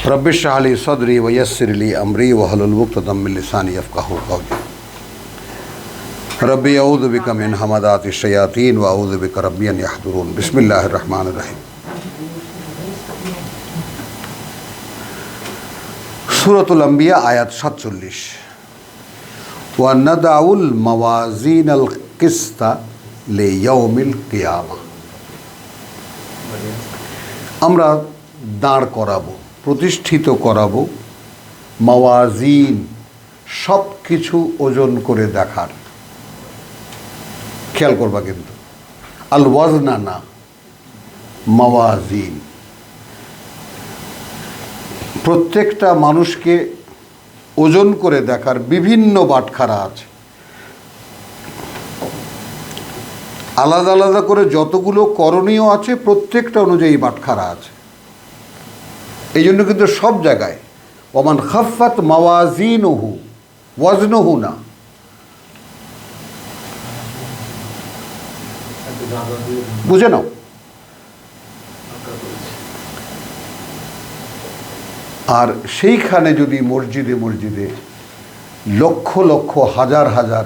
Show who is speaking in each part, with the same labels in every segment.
Speaker 1: Rabbi इश्रह ली सदरी व यस्सिर ली अमरी वहलुल उक़दतम मिन लिसानी यफ़क़हू क़ौली। रब्बी अऊज़ु बिका मिन हमादातिश शयातीन व अऊज़ु बिका रब्बी अन यहदुरून। बिस्मिल्लाहिर रहमानिर रहीम। सूरतुल अंबिया आयत 47। व नदउल मवाज़ीनल क़िस्ता लियौमिल क़ियामा। আমরা দাঁড় করাবো, প্রতিষ্ঠিত করাবো মাওয়াজিন, সব কিছু ওজন করে দেখার। খেয়াল করবা কিন্তু আল ওয়াজনা না, মাওয়াজিন। প্রত্যেকটা মানুষকে ওজন করে দেখার বিভিন্ন বাটখারা আছে। আলাদা আলাদা করে যতগুলো করণীয় আছে প্রত্যেকটা অনুযায়ী বাটখারা আছে। এই জন্য কিন্তু সব জায়গায় ওমান খাফাত মাওয়াজিনুহু, ওয়াজনুহু না। বুঝে নাও। আর সেইখানে যদি মসজিদে মসজিদে লক্ষ লক্ষ হাজার হাজার,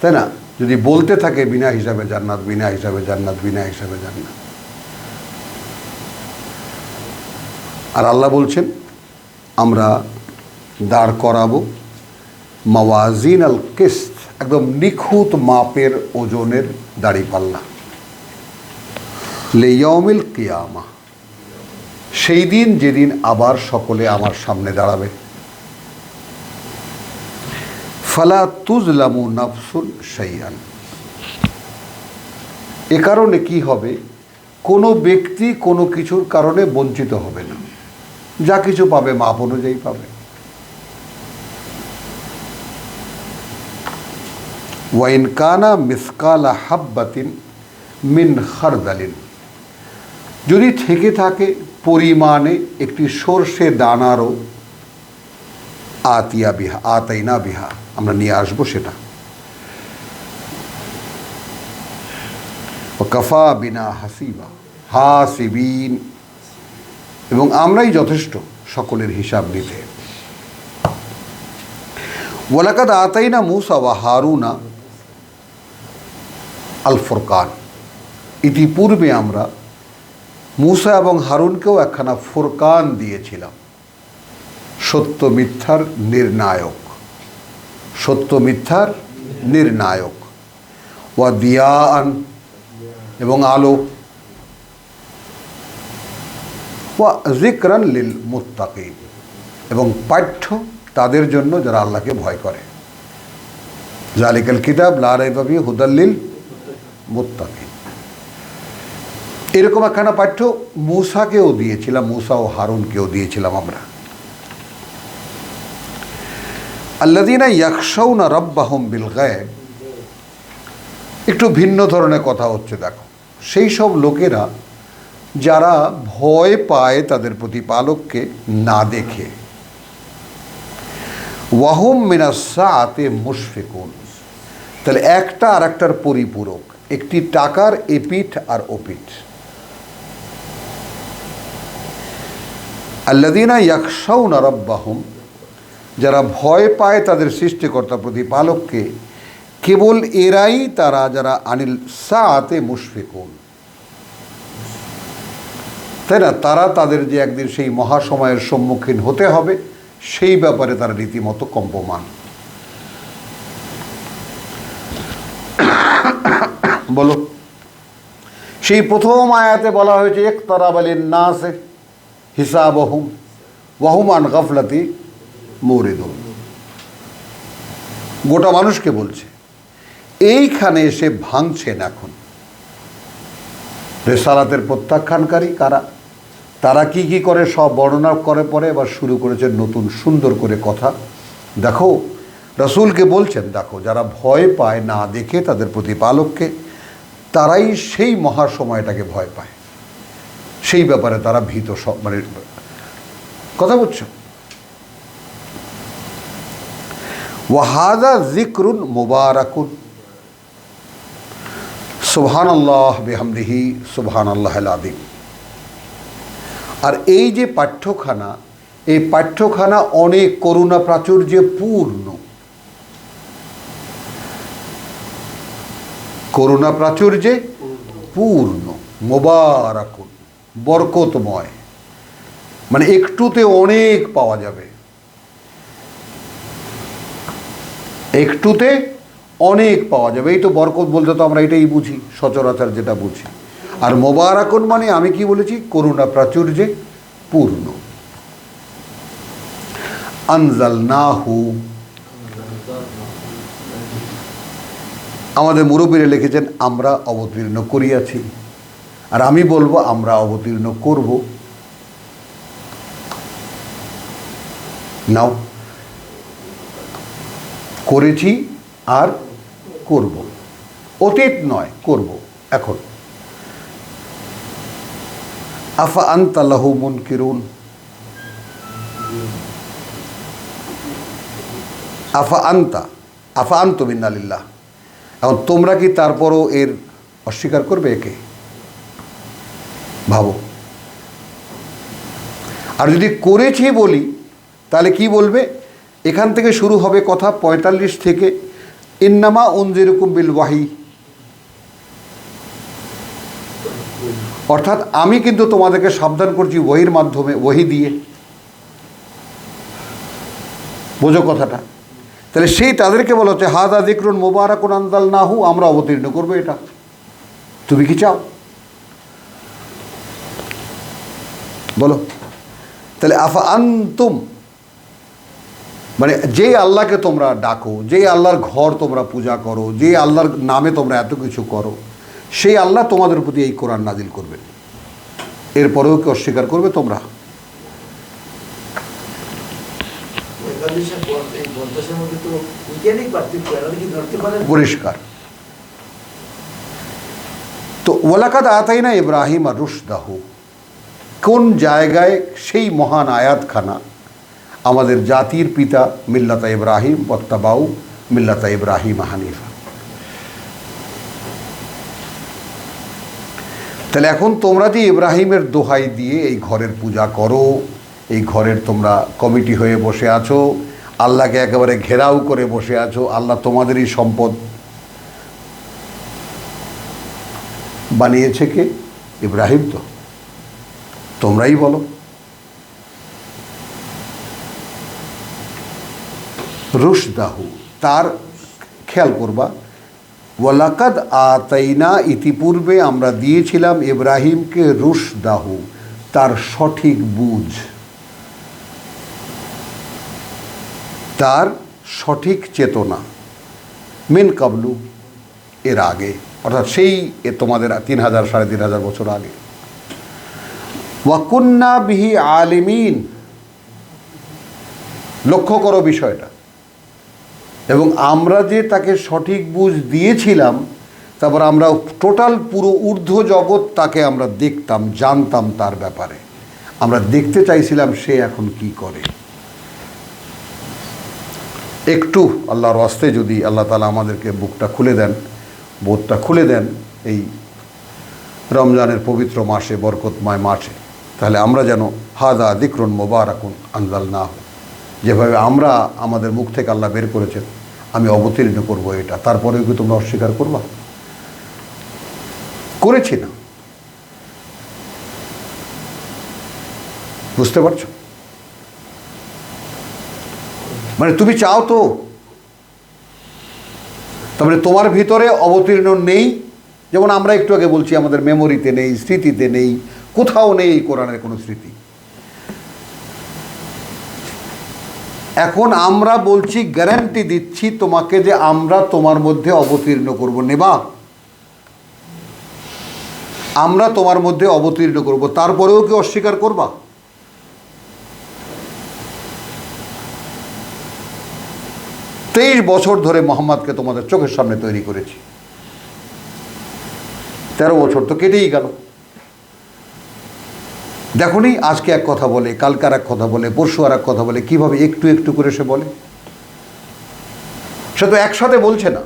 Speaker 1: তাই না, যদি বলতে থাকে বিনা হিসাবে জান্নাত, বিনা হিসাবে জান্নাত, বিনা হিসাবে জান্নাত। আর আল্লাহ বলছেন আমরা দাঁড় করাবো মাওয়াজিন আল কিস্ত, একদম নিখুঁত মাপের ওজনের দাঁড়িপাল্লা। লিয়ৌমিল কিয়ামা, সেই দিন যেদিন আবার সকলে আমার সামনে দাঁড়াবে। ফালা তুজলামু নাফসুন শাইআন। এ কারণে কি হবে, কোনো ব্যক্তি কোনো কিছুর কারণে বঞ্চিত হবে না, যা কিছু পাবে মাপ অনুযায়ী পাবে। ওয়াইন কানা মিসকালা হাব্বাতিন মিন খারদালিন, যদি থেকে থাকে পরিমাণে একটি সর্ষে দানারও, আতিয়া বিহা, আতাইনা বিহা, আমরা নিয়ে আসবো সেটা। ও কাফা বিনা হাসিবা হাসিবিন, এবং আমরাই যথেষ্ট সকলের হিসাব নিতে। ওয়ালাকাদ আতাইনা মুসা ওয়া হারুনা আল ফুরকান, ইতিপূর্বে আমরা মুসা এবং হারুনকেও একখানা ফুরকান দিয়েছিলাম, সত্য মিথ্যার নির্ণায়ক, সত্য মিথ্যার নির্ণায়ক। ওয়া দিয়াআন, এবং আলো। ওয়া যিকরান লিল মুত্তাকিন, এবং পাঠ্য তাদের জন্য যারা আল্লাহকে ভয় করে। জালিকাল কিতাব লা রাইবা ফিহি হুদাল লিল মুত্তাকিন। এরকম একখানা পাঠ্য মুসাকেও দিয়েছিলাম, মুসা ও হারুনকেও দিয়েছিলাম আমরা। আল্লাযীনা ইয়াখশাউনা রাব্বাহুম বিল গায়ব, একটু ভিন্ন ধরনের কথা হচ্ছে। দেখো, সেই সব লোকেরা যারা ভয় পায় তাদের প্রতিপালককে না দেখে। ওয়াহুম মিনাস সাআতি মুশফিকুন, তাহলে একটা আর একটার পরিপূরক, একটি টাকার এপিঠ আর ওপিঠ। আল্লাযীনা ইয়াখশাউনা রাব্বাহুম, যারা ভয় পায় তাদের সৃষ্টিকর্তা প্রতিপালককে, কেবল এরাই তারা যারা আনিল সাআতে মুশফিকুন, তাই না, তারা তাদের যে একদিন সেই মহাসময়ের সম্মুখীন হতে হবে সেই ব্যাপারে তারা রীতিমতো কম্পমান। বলো, সেই প্রথম আয়াতে বলা হয়েছে ইকতারাবা লিন-নাসি হিসাবুহুম ওয়া হুম আন গাফলাতি মুরিদুন। গোটা মানুষকে বলছে, এইখানে এসে ভাঙছেন এখন রেসালাতের প্রত্যাখ্যানকারী কারা, তারা কি কি করে সব বর্ণনা করে পরে এবার শুরু করেছেন নতুন সুন্দর করে কথা। দেখো, রাসূলকে বলছেন, দেখো যারা ভয় পায় না দেখে তাদের প্রতিপালককে, তারাই সেই মহাসময়টাকে ভয় পায়, সেই ব্যাপারে তারা ভীত। সব মানে কথা বুঝছো। ওয়া হাযা যিকরুন মুবারাকুন, সুবহানাল্লাহ বিহামদিহি সুবহানাল্লাহিল আযীম। আর এই যে পাঠ্যখানা, এই পাঠ্যখানা অনেক করুণা প্রাচুর্যে পূর্ণ, করুণা প্রাচুর্যে পূর্ণ, মোবারাকুন, বরকতময়, মানে একটুতে অনেক পাওয়া যাবে, একটুতে অনেক পাওয়া যাবে। এই তো বরকত বলতে তো আমরা এটাই বুঝি, সচরাচর যেটা বুঝি। আর মোবারাকুন মানে আমি কি বলেছি, করুণা প্রাচুর্যে পূর্ণ। আনজালনাহু, আমাদের মুরব্বীরা লিখেছেন আমরা অবতীর্ণ করিয়াছি, আর আমি বলবো আমরা অবতীর্ণ করব। নাও, করেছি আর করব, অতীত নয়, করব এখন। আফা আনতা লাহু মুনকিরুন, আফা আনতা, আফা আনতু বিন্নালিল্লাহ, এখন তোমরা কি তারপরও এর অস্বীকার করবে? একে ভাবো। আর যদি করেছি বলি তাহলে কি বলবে? এখান থেকে শুরু হবে কথা 45 থেকে, ইন্নামা উনজিরুকুম বিল ওয়াহি, অর্থাৎ আমি কিন্তু তোমাদেরকে সাবধান করছি ওহির মাধ্যমে, ওহি দিয়ে। বোঝো কথাটা? তাহলে সেই তাদেরকে বলা হচ্ছে হাদা যিকরুন মুবারাকুন আনজালনাহু, আমরা অবতীর্ণ করবো এটা। তুমি কি চাও? বলো। তাহলে আফা আনতুম মানে যেই আল্লাহকে তোমরা ডাকো, যেই আল্লাহর ঘর তোমরা পূজা করো, যে আল্লাহর নামে তোমরা এত কিছু করো, সেই আল্লাহ তোমাদের প্রতি এই কোরআন নাজিল করবেন। এরপরেও কি অস্বীকার করবে তোমরা? পরিষ্কার। তো ওয়ালাকাদ আতাইনা ইব্রাহিম আর রুশদাহু, কোন জায়গায় সেই মহান আয়াতখানা আমাদের জাতির পিতা মিল্লাতা ইব্রাহিম ওয়াত্তাবাউ মিল্লাতা ইব্রাহিম হানিফা। তাহলে এখন তোমরা যে ইব্রাহিমের দোহাই দিয়ে এই ঘরের পূজা করো, এই ঘরের তোমরা কমিটি হয়ে বসে আছো, আল্লাহকে একেবারে ঘেরাও করে বসে আছো, আল্লাহ তোমাদেরই সম্পদ, বানিয়েছে কে? ইব্রাহিম। তো তোমরাই বলো। রুশদাহু, তার খেয়াল করবা, ওয়ালাকাদ আতাইনা, ইতিপূর্বে আমরা দিয়েছিলাম ইব্রাহিমকে রুশদাহু, তার সঠিক বুঝ, তার সঠিক চেতনা, মিন কাবলু, এর আগে, অর্থাৎ সেই তোমাদের 3000 3500 বছর আগে। ওয়াকুন্না বিহি আলিমিন, লক্ষ্য করো বিষয়টা। এবং আমরা যে তাকে সঠিক বুঝ দিয়েছিলাম, তারপর আমরা টোটাল পুরো ঊর্ধ্ব জগৎ তাকে আমরা দেখতাম, জানতাম তার ব্যাপারে, আমরা দেখতে চাইছিলাম সে এখন কি করে। একটু আল্লাহর ওয়াস্তে যদি আল্লাহ তাআলা আমাদেরকে বুকটা খুলে দেন, বোধটা খুলে দেন এই রমজানের পবিত্র মাসে, বরকতময় মাসে, তাহলে আমরা যেন হাদা যিকরুন মুবারাকুন আনজালনাহু, যেভাবে আমরা আমাদের মুখ থেকে আল্লাহ বের করেছেন, আমি অবতীর্ণ করব এটা, তারপরেও কি তোমরা অস্বীকার করবা? করেছি না, বুঝতে পারছো? মানে তুমি চাও তো, তারপরে তোমার ভিতরে অবতীর্ণ নেই, যেমন আমরা একটু আগে বলছি আমাদের মেমোরিতে নেই, স্মৃতিতে নেই, কোথাও নেই এই কোরআনের কোনো স্মৃতি। এখন আমরা বলছি, গ্যারান্টি দিচ্ছি তোমাকে যে আমরা তোমার মধ্যে অবতীর্ণ করব, নেবা? আমরা তোমার মধ্যে অবতীর্ণ করব, তারপরেও কি অস্বীকার করবা? তেইশ বছর ধরে মোহাম্মদকে তোমাদের চোখের সামনে তৈরি করেছি, 13 বছর তো কেটেই গেল। দেখোনি আজকে এক কথা বলে, কালকে আর এক কথা বলে, পরশু আর এক কথা বলে, কিভাবে একটু একটু করে সে বলে। সে তো একসাথে বলছে না,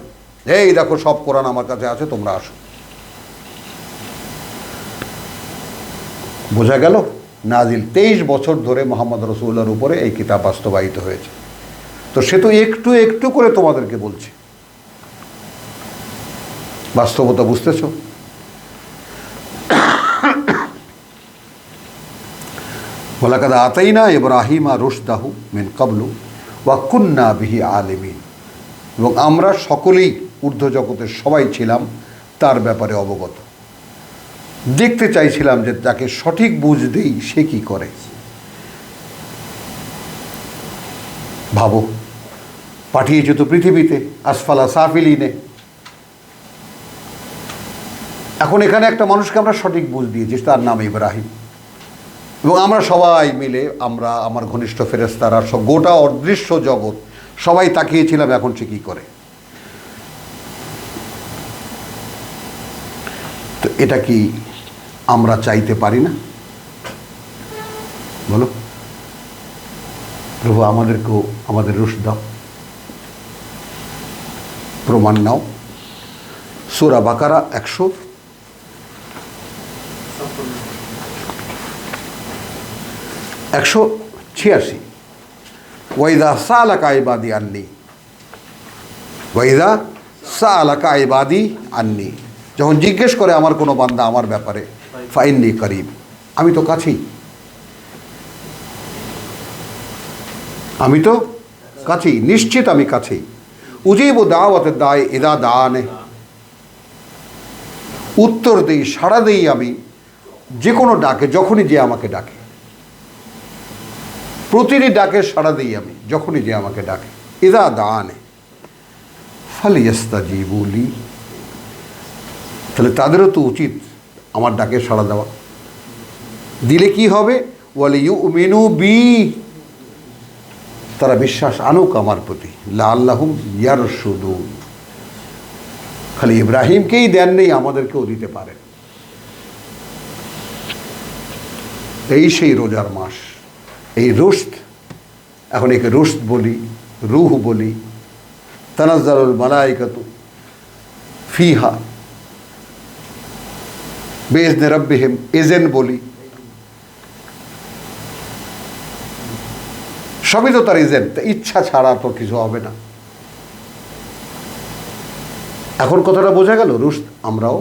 Speaker 1: এই দেখো সব কোরআন আমার কাছে আছে, তোমরা আসো। বোঝা গেল? নাজিল। 23 বছর ধরে মোহাম্মদ রসুল্লাহর উপরে এই কিতাব বাস্তবায়িত হয়েছে। তো সে তো একটু একটু করে তোমাদেরকে বলছে, বাস্তবতা বুঝতেছ? ওয়ালাকাদ আতাইনা ইব্রাহিমা রুশদাহু মিন ক্বাবলু ওয়া কুন্না বিহি আলিমিন। এবং আমরা সকলেই ঊর্ধ্ব জগতের সবাই ছিলাম তার ব্যাপারে অবগত। দেখতে চাইছিলাম যে তাকে সঠিক বুঝ দেই, সে কি করে। ভাবো, পাঠিয়েছে তো পৃথিবীতে আসফালা সাফিলিনে। এখন এখানে একটা মানুষকে আমরা সঠিক বুঝ দিয়েছি, তার নাম ইব্রাহিম। এবং আমরা সবাই মিলে, আমরা, আমার ঘনিষ্ঠ ফেরেশতারা, গোটা অদৃশ্য জগৎ সবাই তাকিয়েছিলাম এখন সে কী করে। তো এটা কি আমরা চাইতে পারি না? বলো, প্রভু আমাদেরকেও আমাদের রুশ দাও, প্রমাণ নাও। সূরা বাকারা 186। ওয়াইদা সালাকা ইবাদি আন্নি, ওয়াইদা সালাকা ইবাদি আন্নি, যখন জিজ্ঞেস করে আমার কোনো বান্দা আমার ব্যাপারে, ফাইন্নি করিব, আমি তো কাছেই, আমি তো কাছেই, নিশ্চিত আমি কাছেই। উজিবু দাওয়াতের দায় ইদা দানে, উত্তর দেই, সাড়া দেই আমি যে কোনো ডাকে, যখনই যে আমাকে ডাকে। প্রতিটি ডাকে সাড়া দিই আমি, যখনই যে আমাকে ডাকে। ইদা দানে ফালিয়াস্তাজিবু লি, তাহলে তাদেরও তো উচিত আমার ডাকে সাড়া দেওয়া। দিলে কি হবে? ওয়ালিউমিনু বি, তারা বিশ্বাস আনুক আমার প্রতি। লাআল্লাহুম ইয়ারশুদুন, খালি ইব্রাহিমকেই দেন নেই, আমাদেরকেও দিতে পারেন। এই সেই রোজার মাস, এই রুশদ, এখন একে রুশদ বলি, রুহ বলি। তানাজ্জালুল মালাইকাতু ফিহা বিইজনি রাব্বিহিম, এজেন্ট বলি, সবই তো তার এজেন্ট। ইচ্ছা ছাড়া তো কিছু হবে না। এখন কথাটা বোঝা গেল, রুশদ আমরাও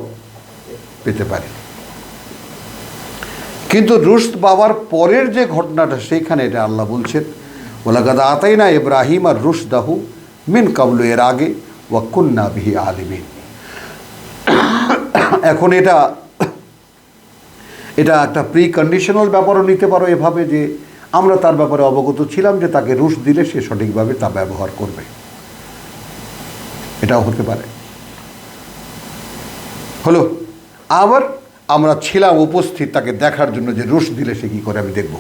Speaker 1: পেতে পারি। কিন্তু রুশদ পাওয়ার পরের যে ঘটনাটা, সেইখানে এটা আল্লাহ বলছেন, ওয়ালাকাদ আতাইনা ইব্রাহিম আর রুশদাহু মিন ক্বাবলু, এর আগে, ওয়া কুন্না বিহি আলিমিন। এখন এটা একটা প্রি কন্ডিশনাল ব্যাপারও নিতে পারো এভাবে, যে আমরা তার ব্যাপারে অবগত ছিলাম যে তাকে রুশ দিলে সে সঠিকভাবে তা ব্যবহার করবে, এটাও হতে পারে। হলো, আবার আমরা ছিলাম উপস্থিত তাকে দেখার জন্য যে রুশ দিলে সে কী করে, আমি দেখব।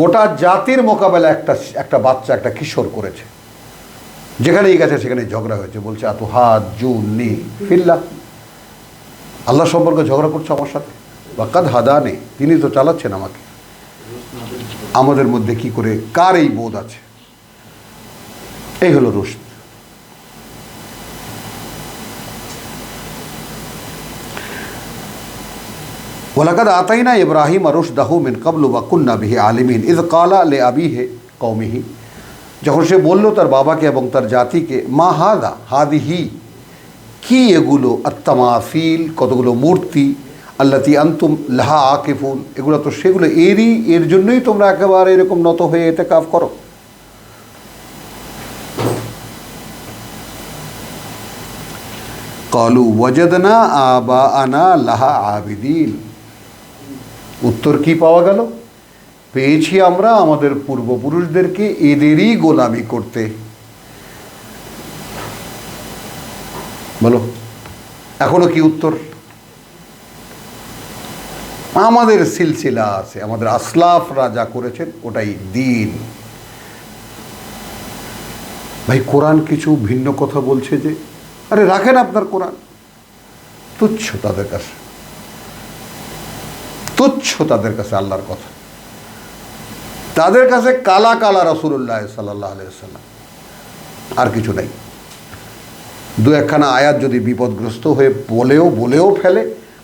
Speaker 1: গোটা জাতির মোকাবেলা একটা বাচ্চা, একটা কিশোর করেছে। যেখানেই গেছে সেখানে ঝগড়া হয়েছে। বলছে আতু হাত জুনি ফিল্লাহ, আল্লাহ সম্পর্কে ঝগড়া করছে আমার সাথে। বা কাদ হাদানে, তিনি তো চালাচ্ছেন আমাকে। আমাদের মধ্যে কি করে, কার এই বোধ আছে? এই হলো রুশদ। ওয়ালাকাদ আতাইনা ইব্রাহিম রুশদাহু মিন ক্বাবলু ওয়া কুন্না বিহি আলিমিন ইয ক্বালা লিআবিহি কওমিহি, যখন সে বলল তার বাবাকে এবং তার জাতিকে, মা হাদা হাদিহি, কি এগুলো, আত্তামাফিল, কতগুলো মূর্তি, আল্লাতি আনতুম লাহা আকিফুন, এগুলো তো সেগুলো, এর জন্যই তোমরা একেবারে এরকম নত হয়ে ইতিকাফ করো। ক্বালু ওয়াজাদনা আবাআনা লাহা আবিদিন, উত্তর কি পাওয়া গেল? পেয়েছি আমরা আমাদের পূর্বপুরুষদেরকে এদেরই গোলামি করতে। বলো, এখনো কি উত্তর? আমাদের সিলসিলা আছে, আমাদের আসলাফরা যা করেছেন ওটাই দিন। ভাই, কোরআন কিছু ভিন্ন কথা বলছে যে, আরে রাখেন আপনার কোরআন। তুচ্ছ তাদের কাছে, তুচ্ছ তাদের কাছে আল্লাহর কথা। তাদের কাছে কালা কালা রাসূলুল্লাহ সাল্লাল্লাহু আলাইহি ওয়াসাল্লাম, আর কিছু নাই। দু একখানা আয়াত যদি বিপদগ্রস্ত হয়ে বলেও ফেলে,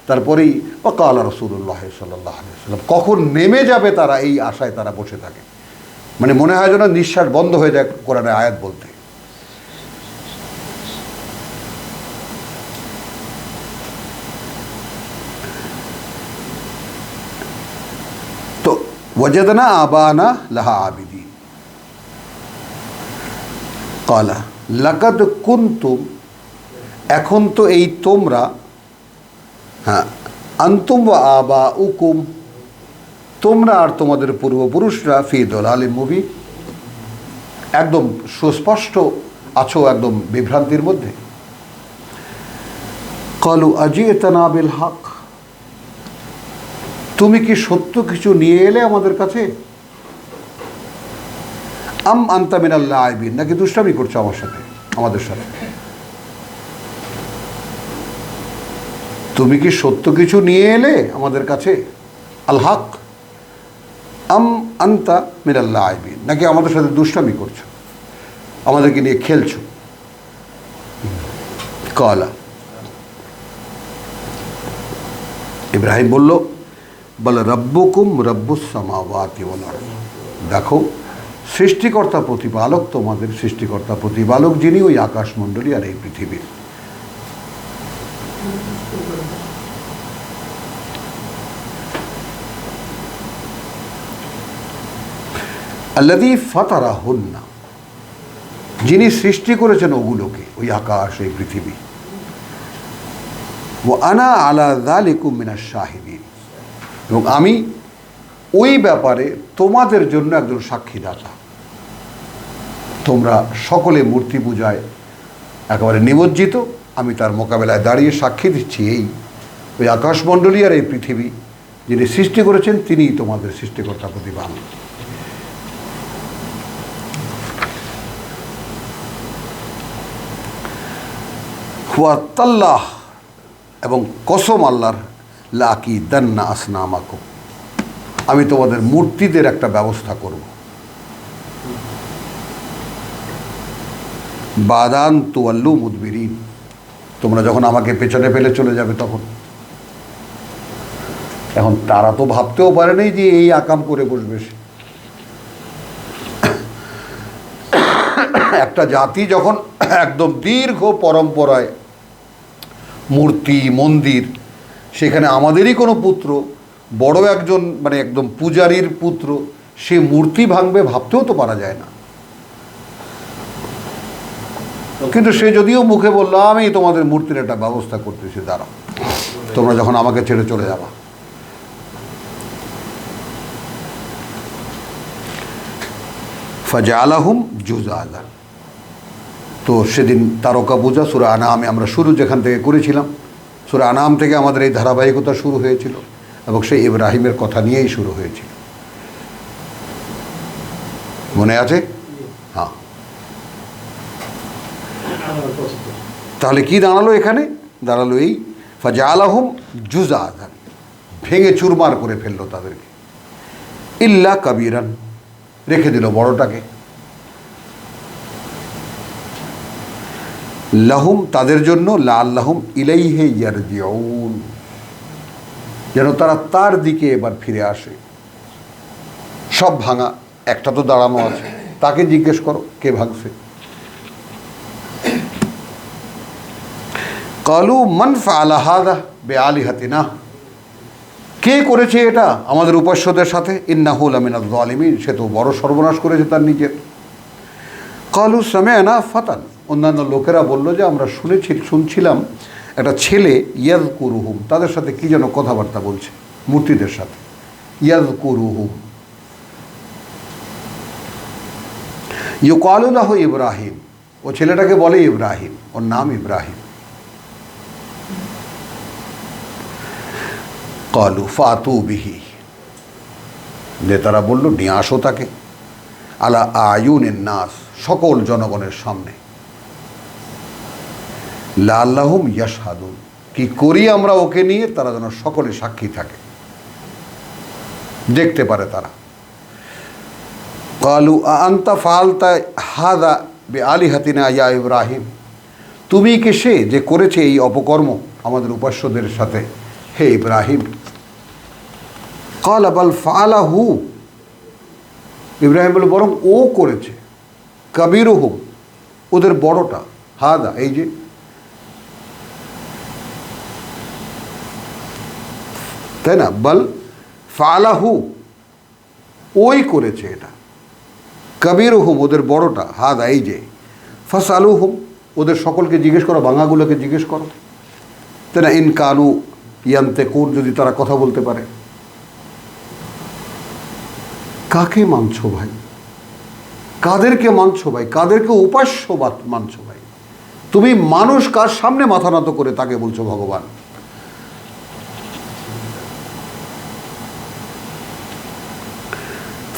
Speaker 1: তারপরেই ওয়াকাল রাসূলুল্লাহ সাল্লাল্লাহু আলাইহি ওয়াসাল্লাম, কখন নেমে যাবে তারা এই আশায় তারা বসে থাকে। মানে মনে হয় যেন নিঃশ্বাস বন্ধ হয়ে যায় কোরআনের আয়াত বলতে। তো ওয়াজাদনা আবানা লাহা আবিদিন ক্বালা লাকাদ কুনতুম, এখন তো এই তোমরা, হ্যাঁ, আনতুম ওয়া আবাউকুম, তোমরা আর তোমাদের পূর্বপুরুষরা ফি দালালিম মুবিন, একদম সুস্পষ্ট আছো একদম বিভ্রান্তির মধ্যে। ক্বালু আজিতানা বিল হক, তুমি কি সত্য কিছু নিয়ে এলে আমাদের কাছে? আম আনতা মিনাল লাইবিন, নাকি দুষ্টামি করছো আমার সাথে, আমাদের সাথে? তুমি কি সত্য কিছু নিয়ে এলে আমাদের কাছে? আল হক আম আনতা মিনাল লাইবিন, নাকি আমাদের সাথে দুষ্টামি করছো, আমাদেরকে নিয়ে খেলছো? ক্বালা, ইব্রাহিম বলল, বল রব্বুকুম রব্বুস সামাওয়াতি ওয়াল আরদ, দেখো সৃষ্টিকর্তা প্রতিপালক, তোমাদের সৃষ্টিকর্তা প্রতিপালক যিনি, ওই আকাশমণ্ডলী আর এই পৃথিবীর। আল্লাযী ফাতারাহুন্না, যিনি সৃষ্টি করেছেন ওগুলোকে, ওই আকাশ এই পৃথিবী। ওয়া আনা আলা যালিকুম মিনাশ শাহিদিন, এবং আমি ওই ব্যাপারে তোমাদের জন্য একজন সাক্ষীদাতা। তোমরা সকলে মূর্তি পূজায় একেবারে নিমজ্জিত, আমি তার মোকাবেলায় দাঁড়িয়ে সাক্ষী দিচ্ছি, এই ওই আকাশমণ্ডলী আর এই পৃথিবী যিনি সৃষ্টি করেছেন তিনিই তোমাদের সৃষ্টিকর্তা প্রতিপালক। ওয়াতাল্লাহ, এবং কসম আল্লাহর, লাকিদান্না আসনামাকুম, আমি তোমাদের মূর্তিদের একটা ব্যবস্থা করব। বাদান তুয়াল্লু মুদবিরিন, তোমরা যখন আমাকে পেছনে ফেলে চলে যাবে তখন। এখন তারা তো ভাবতেও পারে নাই যে এই আকাম করে বসবে সে। একটা জাতি যখন একদম দীর্ঘ পরম্পরায় মূর্তি মন্দির, সেখানে আমাদেরই কোনো পুত্র, বড় একজন মানে একদম পূজারীর পুত্র, সে মূর্তি ভাঙবে ভাবতেও তো পারা যায় না। কিন্তু সে যদিও মুখে বলল, আমি তোমাদের মূর্তির একটা ব্যবস্থা করতেছি, দাঁড়াও, তোমরা যখন আমাকে ছেড়ে চলে যাবা। ফাজআলাহুম জুযাযা, তো সেদিন তারকা পূজা, সূরা আনামে আমরা শুরু যেখান থেকে করেছিলাম, সূরা আনাম থেকে আমাদের এই ধারাবাহিকতা শুরু হয়েছিল, এবং সেই ইব্রাহিমের কথা নিয়েই শুরু হয়েছিল, মনে আছে? হ্যাঁ। তাহলে কি দাঁড়ালো এখানে? দাঁড়ালো এই ফাজআলাহুম জুযাযা, ভেঙে চুরমার করে ফেললো তাদেরকে। ইল্লা কাবীরান, রেখে দিল বড়টাকে। লাহুম, তাদের জন্য, লাআল্লাহুম ইলাইহি ইয়ারজিউন, যেন তারা তার দিকে এবার ফিরে আসে। সব ভাঙা, একটা তো দাঁড়ানো আছে, তাকে জিজ্ঞেস করো কে ভাঙছে। কালু মান ফাআলা হাযা বিআলিহাতিনা, কে করেছে এটা আমাদের উপাস্যদের সাথে? ইন্নাহু লামিনাজ যালিমিন, সে তো বড় সর্বনাশ করেছে তার নিজের। কালু সামি'না ফাতান, অন্যান্য লোকেরা বলল যে আমরা শুনছিলাম একটা ছেলে ইয়াযকুরুহুম, তাদের সাথে কি যেন কথাবার্তা বলছে, মূর্তিদের সাথে। ইয়াযকুরুহুম ইউকালু লাহু ইব্রাহিম, ও ছেলেটাকে বলে ইব্রাহিম, ওর নাম ইব্রাহিম। কালু ফাতু বিহি, নেতারা বলল নিয়ে আসো তাকে, আলা আয়ুনিন নাস, সকল জনগণের সামনে। লাআল্লাহুম ইয়াশহাদুন, কি করি আমরা ওকে নিয়ে, তারা যেন সকলে সাক্ষী থাকে, দেখতে পারে তারা। কালু আনতা ফাআলতা হাযা বিআলিহাতিনা ইয়া ইব্রাহিম, তুমি কি সে যে করেছে এই অপকর্ম আমাদের উপাস্যদের সাথে, হে ইব্রাহিম, ক্বালা বাল ফাআলাহু, ইব্রাহিম বলে বরং ও করেছে, কাবীরুহুম, ওদের বড়টা, হাদা, এই যে, তাই না, বাল ফাআলাহু, ওই করেছে এটা, কাবীরুহুম, ওদের বড়টা, হাদা, এই যে, ফাসআলুহুম, ওদের সকলকে জিজ্ঞেস করো, ভাঙাগুলোকে জিজ্ঞেস করো, তাই না, ইন কানু ইয়ান্তেকুন, যদি তারা কথা বলতে পারে। কাকে মানছো ভাই? কাদেরকে মানছো ভাই? কাদেরকে উপাস্য মানছো ভাই? তুমি মানুষ কার সামনে মাথা নত করে তাকে বলছো ভগবান?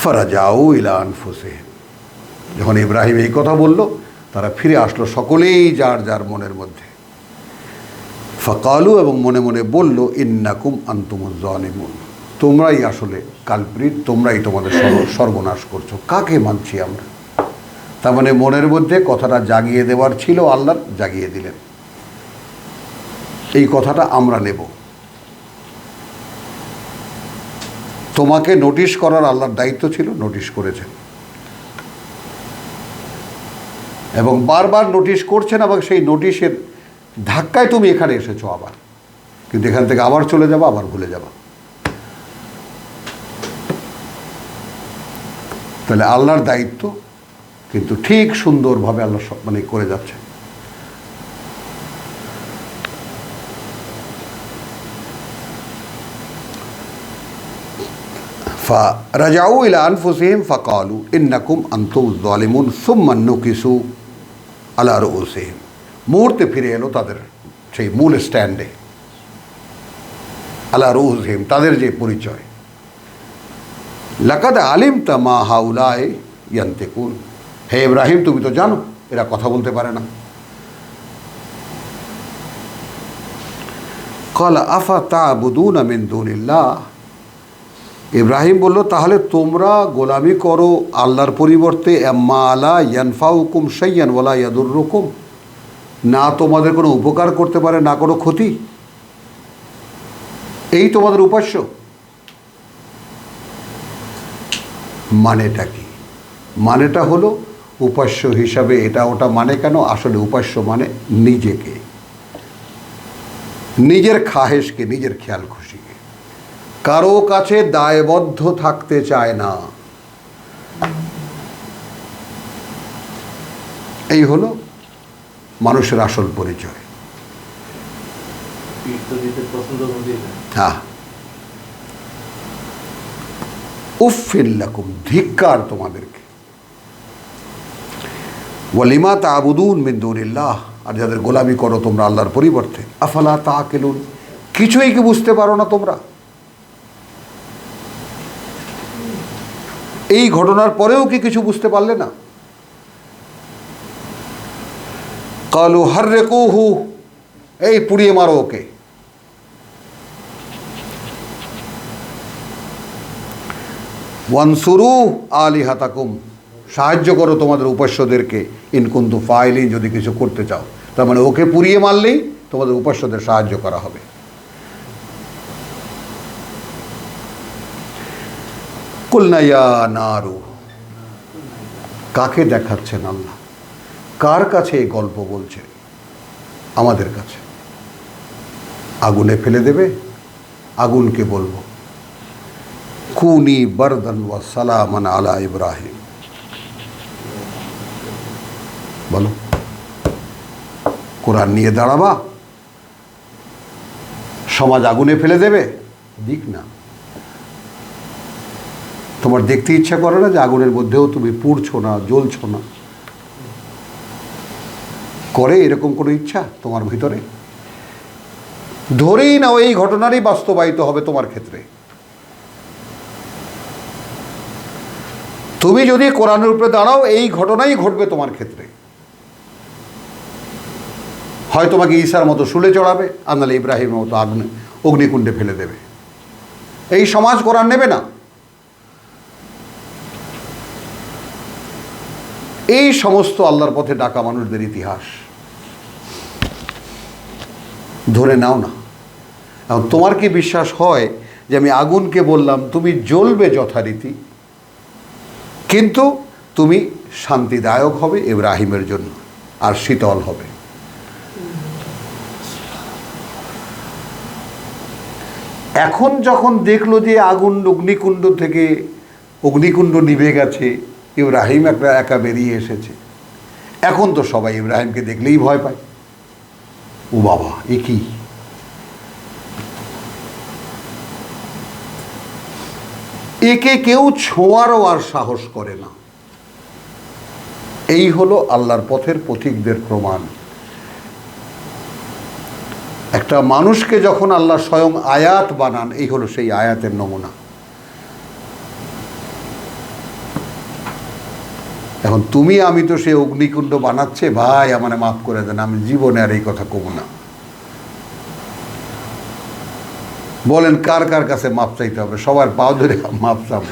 Speaker 1: ফারাজাউ ইলা আনফুসিহিম, যখন ইব্রাহিম এই কথা বলল, তারা ফিরে আসলো সকলেই যার যার মনের মধ্যে। ফাকালু, এবং মনে মনে বলল, ইন্নাকুম আনতুমুজ জালিমুন, তোমরাই আসলে কালপ্রিট, তোমরাই তোমাদের সর্বনাশ করছো। কাকে মানছি আমরা? তার মানে মনের মধ্যে কথাটা জাগিয়ে দেওয়ার ছিল, আল্লাহ জাগিয়ে দিলেন। এই কথাটা আমরা নেব। তোমাকে নোটিশ করার আল্লাহর দায়িত্ব ছিল, নোটিশ করেছেন, এবং বারবার নোটিশ করছেন, এবং সেই নোটিশের ধাক্কায় তুমি এখানে এসেছো আবার, কিন্তু এখান থেকে আবার চলে যাবা, আবার ভুলে যাবা। তাহলে আল্লাহর দায়িত্ব কিন্তু ঠিক সুন্দরভাবে আল্লাহ মানে করে যাচ্ছে। ফারাজাউ ইলা আনফুসিহিম ফাকালু ইন্নাকুম আনতুমুজ জালিমুন সুম্মা নুকিসু আলা রুউসিহিম, মুহূর্তে ফিরে এলো তাদের সেই মূল স্ট্যান্ডে, আলা রুউসিহিম, তাদের যে পরিচয়। লাকাদ আলিমতা মা হাউলাই ইয়ান্তিকুন, হে ইব্রাহিম, তুমি তো জানো এরা কথা বলতে পারে না। ক্বালা আফা তা'বুদুনা মিন দুনিল্লাহ, ইব্রাহিম বলল, তাহলে তোমরা গোলামি করো আল্লাহর পরিবর্তে, আম্মা লা ইয়ানফাউকুম শাইয়ান ওয়ালা ইয়াদুররুকুম, না তোমাদের কোনো উপকার করতে পারে, না কোনো ক্ষতি, এই তোমাদের উপাস্য। মানেটা কি? মানেটা হলো, উপাস্য হিসাবে এটা ওটা মানে কেন? আসলে উপাস্য মানে নিজেকে, নিজের খাহেশকে, নিজের খেয়াল খুশিকে, কারো কাছে দায়বদ্ধ থাকতে চায় না। এই হলো মানুষের আসল পরিচয়। হ্যাঁ, উফিল লাকুম, ধিক্কার তোমাদেরকে, ওয়ালিমা তা'বুদুন মিন দুনিল্লাহ, আর যাদের গোলামি করো তোমরা আল্লাহর পরিবর্তে, আফালা তা'কিলুন, কিছুই কি বুঝতে পারো না তোমরা? এই ঘটনার পরেও কি কিছু বুঝতে পারলে না? কালু হাররিকুহু, এই পুড়িয়ে মারো ওকে। ওয়ানসুরু আলিহাতাকুম, সাহায্য করো তোমাদের উপাস্যদেরকে, ইন কুনতুম ফাইলিন, যদি কিছু করতে চাও। তার মানে ওকে পুড়িয়ে মারলেই তোমাদের উপাস্যদের সাহায্য করা হবে। কুলনা ইয়া নারু, কাকে দেখাচ্ছেন আল্লাহ? কার কাছে এই গল্প বলছে? আমাদের কাছে। আগুনে ফেলে দেবে, আগুনকে বলবো, কুনি বারদান ওয়া সালামান আলা ইব্রাহিম, বলো, কোরআন নিয়ে দাঁড়াবা, সমাজ আগুনে ফেলে দেবে, দিক না। তোমার দেখতে ইচ্ছা করে না যে আগুনের মধ্যেও তুমি পুড়ছো না, জ্বলছো না? করে এরকম কোনো ইচ্ছা তোমার ভিতরে? ধরেই নাও এই ঘটনারই বাস্তবায়িত হবে তোমার ক্ষেত্রে। তুমি যদি কোরআনের উপরে দাঁড়াও, এই ঘটনাই ঘটবে তোমার ক্ষেত্রে। হয় তোমাকে ঈসার মতো শুলে চড়াবে, আর নাহলে ইব্রাহিমের মতো অগ্নিকুণ্ডে ফেলে দেবে। এই সমাজ কোরআন নেবে না। এই সমস্ত আল্লাহর পথে ডাকা মানুষদের ইতিহাস ধরে নাও না। এখন তোমার কি বিশ্বাস হয় যে আমি আগুনকে বললাম তুমি জ্বলবে যথারীতি, কিন্তু তুমি শান্তিদায়ক হবে ইব্রাহিমের জন্য আর শীতল হবে? এখন যখন দেখলো যে আগুন অগ্নিকুণ্ড থেকে অগ্নিকুণ্ড নিভে গেছে, ইব্রাহিম একটা একা বেরিয়ে এসেছে, এখন তো সবাই ইব্রাহিমকে দেখলেই ভয় পায়। ও বাবা, এ কি? একে কেউ ছোঁয়ারও আর সাহস করে না। এই হলো আল্লাহর পথের পথিকদের প্রমাণ। একটা মানুষকে যখন আল্লাহ স্বয়ং আয়াত বানান, এই হলো সেই আয়াতের নমুনা। এখন তুমি আমি তো সে অগ্নিকুণ্ড বানাচ্ছে, ভাই আমারে মাফ করে দেন, আমি জীবনে আর এই কথা কব না। বলেন কার কার কাছে মাপ চাইতে হবে? সবার পাও ধরে মাপ চাব।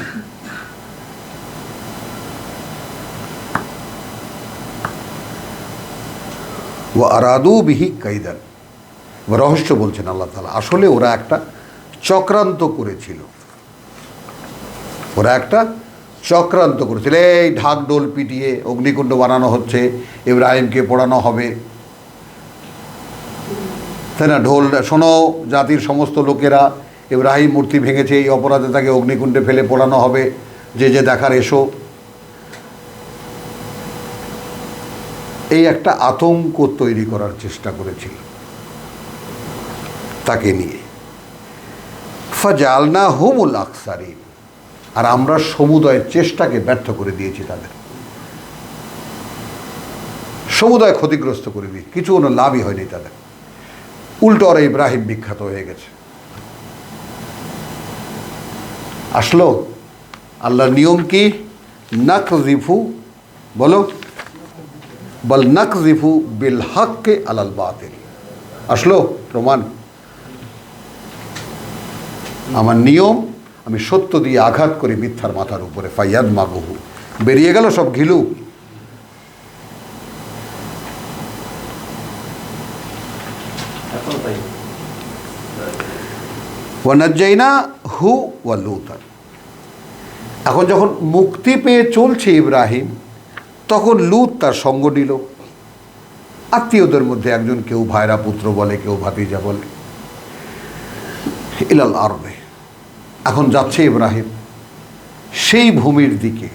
Speaker 1: ও আরাদু বিহি কাইদান, রহস্য বলছেন আল্লাহ তাআলা। আসলে ওরা একটা চক্রান্ত করেছিল, ওরা একটা চক্রান্ত করেছিল। এই ঢাকঢোল পিটিয়ে অগ্নিকুণ্ড বানানো হচ্ছে, ইব্রাহিমকে পোড়ানো হবে, তাই না? ঢোল শোনো জাতির সমস্ত লোকেরা, ইব্রাহিম মূর্তি ভেঙেছে, এই অপরাধে তাকে অগ্নিকুণ্ডে ফেলে পোড়ানো হবে, যে যে দেখার এসো। এই একটা আতঙ্ক তৈরি করার চেষ্টা করেছিল তাকে নিয়ে। ফাজালনা হুমুল আকসারিন, আর আমরা সমুদয়ের চেষ্টাকে ব্যর্থ করে দিয়েছি, তাদের সমুদয় ক্ষতিগ্রস্ত করে দিই, কিছু কোনো লাভই হয়নি তাদের। উল্টো ওরা ইব্রাহিম বিখ্যাত হয়ে গেছে। আসলো আল্লাহর নিয়ম কি? নাকজিফু, বলো, বল নাকজিফু বিল হক্কে আলাল বাতিল। আসলো প্রমাণ। আমার নিয়ম, আমি সত্য দিয়ে আঘাত করি মিথ্যার মাথার উপরে। ফাইয়াদ মাগুহু, বেরিয়ে গেল সব ঘিলু। ওয়ানাজ্জাইনা হু ওয়া লূতান, এখন যখন মুক্তি পেয়ে চলছে ইব্রাহিম, তখন লূত তার সঙ্গ নিল। আত্মীয়দের মধ্যে একজন, কেউ ভাইরা পুত্র বলে, কেউ ভাতিজা বলে, ইলাল আরবে, এখন যাচ্ছে ইব্রাহিম সেই ভূমির দিকে,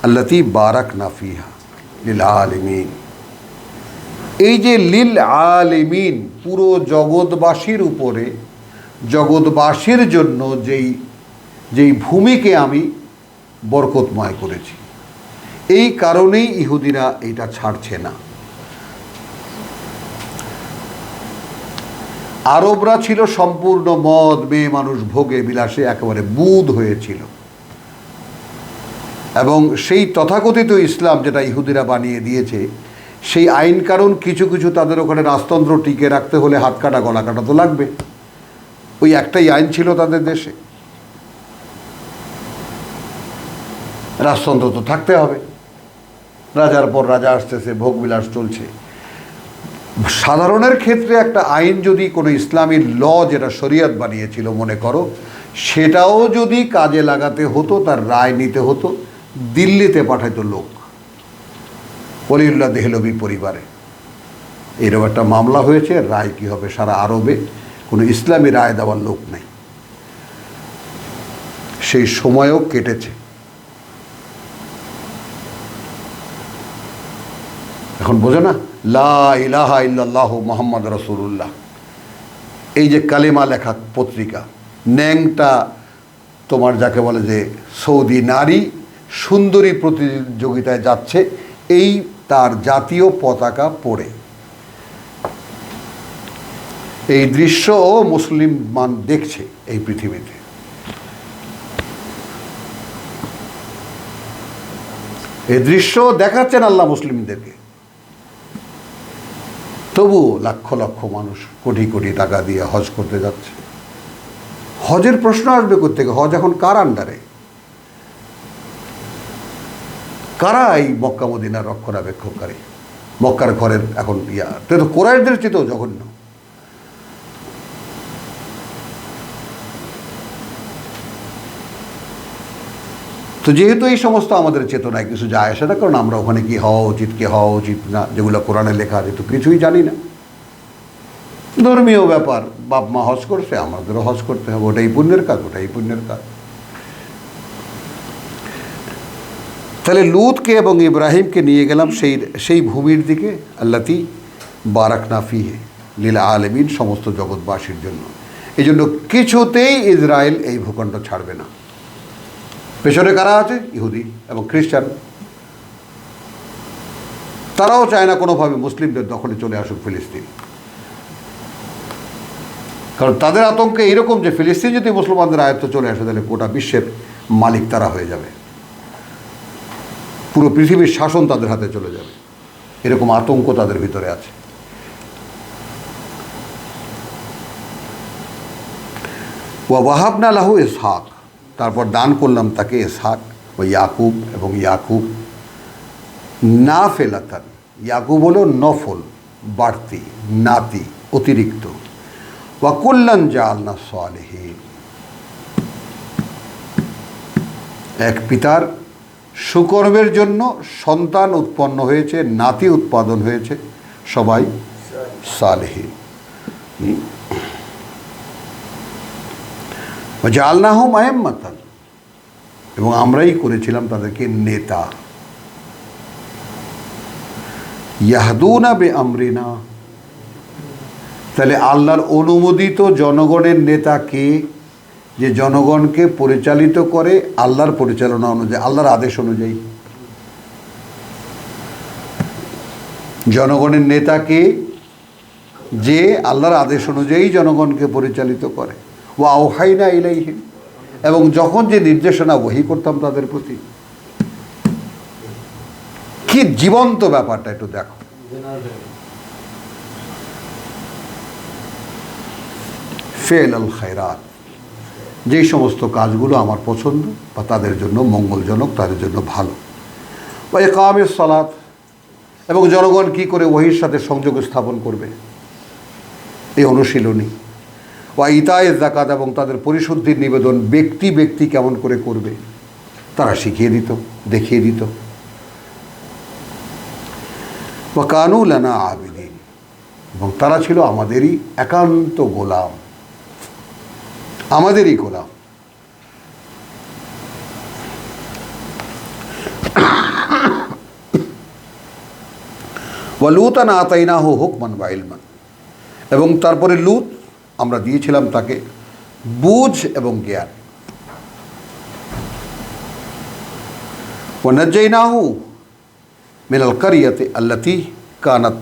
Speaker 1: আল্লাতী বারাকনা ফিহা লিল আলামিন। এই যে লিল আলামিন, পুরো জগৎবাসীর উপরে, জগৎবাসীর জন্য যেই ভূমিকে আমি বরকতময় করেছি, এই কারণেই ইহুদিরা এটা ছাড়ছে না। আরবরা ছিল সম্পূর্ণ মদ, মেয়ে মানুষ, ভোগে বিলাসে একেবারে বুঁদ হয়েছিল, এবং সেই তথাকথিত ইসলাম যেটা ইহুদিরা বানিয়ে দিয়েছে, সেই আইন কারণ কিছু কিছু তাদের ওখানে রাজতন্ত্র টিকে রাখতে হলে হাত কাটা গলা কাটা তো লাগবে। ওই একটাই আইন ছিল তাদের দেশে, রাজতন্ত্র তো থাকতে হবে, রাজার পর রাজা আসতেছে, ভোগবিলাস চলছে। সাধারণের ক্ষেত্রে একটা আইন যদি কোনো ইসলামী ল যেটা শরিয়ত বানিয়েছিল মনে করো, সেটাও যদি কাজে লাগাতে হতো, তার রায় নিতে হতো, দিল্লিতে পাঠাইতো লোক, ওলিউল্লাহ দেহলভী পরিবারে। এরকম একটা মামলা হয়েছে, রায় কী হবে? সারা আরবে কোনো ইসলামী রায় দেওয়ার লোক নেই। সেই সময়ও কেটেছে। এখন বোঝো না, লা ইলাহা ইল্লাল্লাহু মুহাম্মদ রাসূলুল্লাহ, এই যে কালেমা লেখা পত্রিকা, ন্যাংটা তোমার যাকে বলে যে সৌদি নারী সুন্দরী প্রতিযোগিতায় যাচ্ছে, এই তার জাতীয় পতাকা পড়ে। এই দৃশ্য মুসলিমান দেখছে এই পৃথিবীতে। এই দৃশ্য দেখাচ্ছেন আল্লাহ মুসলিমদেরকে, তবুও লক্ষ লক্ষ মানুষ কোটি কোটি টাকা দিয়ে হজ করতে যাচ্ছে। হজের প্রশ্ন আসবে কোত্থেকে? হজ এখন কার আন্ডারে? কারা এই মক্কা মদিনার রক্ষণাবেক্ষণকারী? মক্কার ঘরের এখন তো কোরাইশদের চেয়েও জঘন্য। তো যেহেতু এই সমস্ত আমাদের চেতনায় কিছু যায় আসে না, কারণ আমরা ওখানে কি হওয়া উচিত কি হওয়া উচিত না যেগুলো কোরআনে লেখা আছে তো কিছুই জানি না। ধর্মীয় ব্যাপার, বাপ মা হজ করছে, আমাদেরও হজ করতে হবে, ওটাই পুণ্যের কাজ, ওটাই পুণ্যের কাজ। তাহলে লূতকে এবং ইব্রাহিমকে নিয়ে গেলাম সেই ভূমির দিকে, আল্লাতি বারাকনা ফিহে লিল আলামিন, সমস্ত জগৎবাসীর জন্য। এই জন্য কিছুতেই ইসরায়েল এই ভূখণ্ড ছাড়বে না। পেছনে কারা আছে? ইহুদি এবং খ্রিস্টান। তারাও চায় না কোনোভাবে মুসলিমদের দখলে চলে আসুক ফিলিস্তিন, কারণ তাদের আতঙ্কে এরকম যে ফিলিস্তিন যদি মুসলমানদের আয়ত্তে চলে আসে তাহলে গোটা বিশ্বের মালিক তারা হয়ে যাবে, পুরো পৃথিবীর শাসন তাদের হাতে চলে যাবে, এরকম আতঙ্ক তাদের ভিতরে আছে। ওয়াহাবনা লাহু ইসহাক, তারপর দান করলাম তাকে ইসহাক ও ইয়াকুব, এবং ইয়াকুব নাফেলাতান, ইয়াকুব হলো নফল, বাড়তি, নাতি, অতিরিক্ত। ওয়াকুল্লান জাআলনা সালিহিন, এক পিতার সুকর্মের জন্য সন্তান উৎপন্ন হয়েছে, নাতি উৎপাদন হয়েছে, সবাই সালেহীন। জাআলনাহুম আইম্মাতান, এবং আমরাই করেছিলাম তাদেরকে নেতা। ইয়াহদুনা বিআমরিনা, তাহলে আল্লাহর অনুমোদিত জনগণের নেতা কে? যে জনগণকে পরিচালিত করে আল্লাহর পরিচালনা অনুযায়ী, আল্লাহর আদেশ অনুযায়ী। জনগণের নেতা কে? যে আল্লাহর আদেশ অনুযায়ী জনগণকে পরিচালিত করে। ওয়া আওহাইনা ইলাইহিম, এবং যখন যে নির্দেশনা ওহী করতাম তাদের প্রতি। কি জীবন্ত ব্যাপারটা একটু দেখো। ফেল আল খায়রাত, যেই সমস্ত কাজগুলো আমার পছন্দ বা তাদের জন্য মঙ্গলজনক, তাদের জন্য ভালো। বা ইকামেস সালাত, এবং জনগণ কি করে ওহীর সাথে সংযোগ স্থাপন করবে এই অনুশীলনী। বা ইতায়ে যাকাত, এবং তাদের পরিশুদ্ধির নিবেদন ব্যক্তি ব্যক্তি কেমন করে করবে তারা শিখিয়ে দিত, দেখিয়ে দিত। বা কানু লানা আবিদিন, এবং তারা ছিল আমাদেরই একান্ত গোলাম, আমাদেরই গোলাম। ওয়া লূতান আতাইনাহু হুকমান ওয়া ইলমান, এবং তারপরে লূত আমরা দিয়েছিলাম তাকে বুঝ এবং জ্ঞান। ওয়া নাজ্জাইনাহু মিনাল কারিয়াতি আল্লাতী কানাত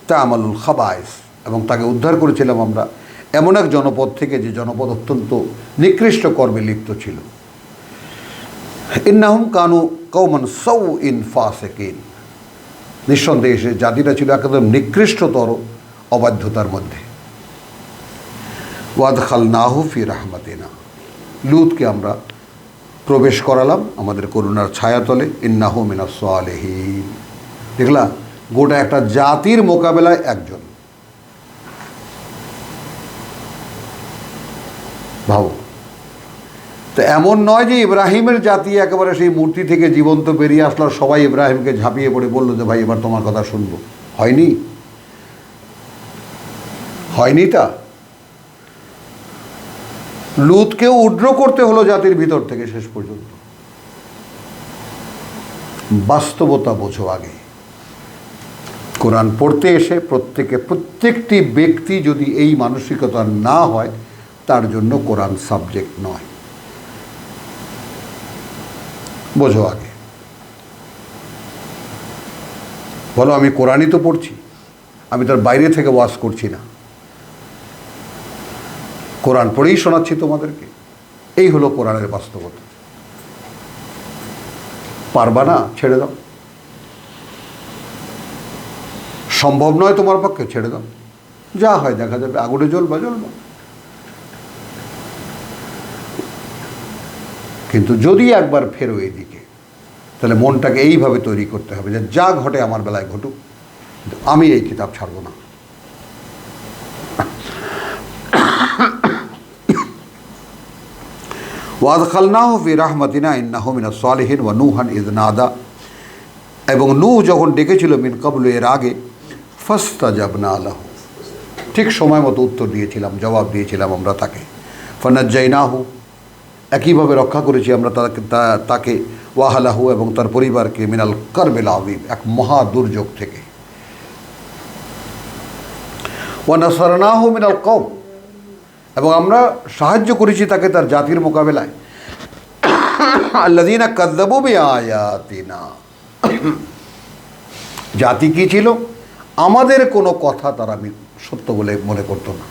Speaker 1: তা'মালুল খাবায়েস, এবং তাকে উদ্ধার করেছিলাম আমরা এমন এক জনপদ থেকে যে জনপদ অত্যন্ত নিকৃষ্ট কর্মে লিপ্ত ছিল। ইন্নাহুম কানু কওমান সাউইন ফাসিকিন, নিঃসন্দেহে সে জাতিটা ছিল একদম নিকৃষ্টতর অবাধ্যতার মধ্যে। ওয়াদখালনাহু ফি রাহমাতিনা, লূতকে আমরা প্রবেশ করালাম আমাদের করুণার ছায়াতলে। ইন্নাহু মিনাস সালিহিন, দেখলা গোটা একটা জাতির মোকাবেলায় একজন। ভাবো তো, এমন নয় যে ইব্রাহিমের জাতি একেবারে সেই মূর্তি থেকে জীবন্ত বেরিয়ে আসলো, সবাই ইব্রাহিমকে ঝাঁপিয়ে পড়ে বললো যে ভাই এবার তোমার কথা শুনবো। হয়নি, হয়নি। তা লূতকেও উড্র করতে হলো জাতির ভিতর থেকে শেষ পর্যন্ত। বাস্তবতা বোঝো আগে। কোরআন পড়তে এসে প্রত্যেকটি ব্যক্তি যদি এই মানসিকতা না হয়, তার জন্য কোরআন সাবজেক্ট নয়। বোঝো আগে। বলো আমি কোরআনই তো পড়ছি, আমি তার বাইরে থেকে ওয়াজ করছি না, কোরআন পড়েই শোনাচ্ছি তোমাদেরকে। এই হলো কোরআনের বাস্তবতা। পারবা না, ছেড়ে দাও। সম্ভব নয় তোমার পক্ষে, ছেড়ে দাও, যা হয় দেখা যাবে। আগুনে জ্বলবা জ্বলবা। কিন্তু যদি একবার ফেরো এদিকে, তাহলে মনটাকে এইভাবে তৈরি করতে হবে যে যা ঘটে আমার বেলায় ঘটুক, আমি এই কিতাব ছাড়ব না। ওয়াদখালনাহু ফি রাহমাতিনা ইন্নাহু মিনাস সালিহিন ওয়া নূহান ইয নাদা, এবং নূহ যখন ডেকেছিল মিন ক্বাবলু, এর আগে, ফাস্তাজাবনা লাহু, ঠিক সময় মতো উত্তর দিয়েছিলাম, জবাব দিয়েছিলাম আমরা তাকে। ফানাজ্জাইনাহু, একইভাবে রক্ষা করেছি আমরা তাকে ওয়াহালাহু, এবং তার পরিবারকে, মিনাল কারবিল আযীম, এক মহা দুর্যোগ থেকে। ওয়া নাসারনাহু মিনাল কওম, এবং আমরা সাহায্য করেছি তাকে তার জাতির মোকাবেলায়। আল্লাযীনা কাযযাবু বিআয়াতিনা, জাতি কি ছিল? আমাদের কোনো কথা তারা সত্য বলে মনে করতো না,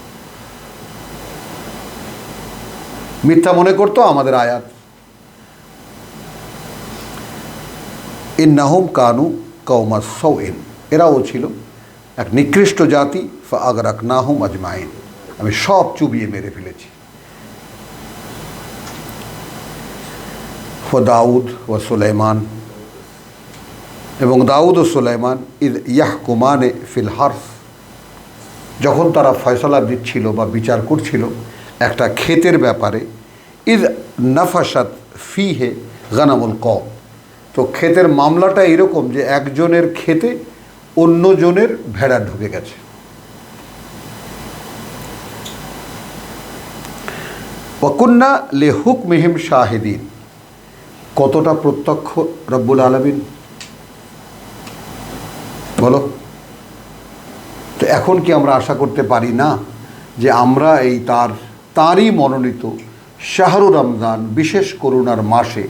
Speaker 1: মিথ্যা মনে করতো আমাদের আয়াত। ইন্নাহুম কানু কওমা সাউইন, এরাও ছিল এক নিকৃষ্ট জাতি। ফাআগরাকনাহুম আজমাইন, আমি সব চুবিয়ে মেরে ফেলেছি। দাউদ ও সুলাইমান, এবং দাউদ ও সুলাইমান, ইদ ইয়াহকুমানে ফিল হারস, যখন তারা ফয়সালা দিচ্ছিল বা বিচার করছিল একটা ক্ষেতের ব্যাপারে, ইদ নাফাসাত ফিহে গানামুল কওম, তো ক্ষেতের মামলাটা এরকম যে একজনের ক্ষেতে অন্যজনের ভেড়া ঢুকে গেছে। ওয়াকুন্না লিহুকমিহিম শাহিদিন, কতটা প্রত্যক্ষ রব্বুল আলামিন, বলো তো। এখন কি আমরা আশা করতে পারি না যে আমরা এই তাঁরই মনোনীত শাহরু রমজান, বিশেষ করুণার মাসে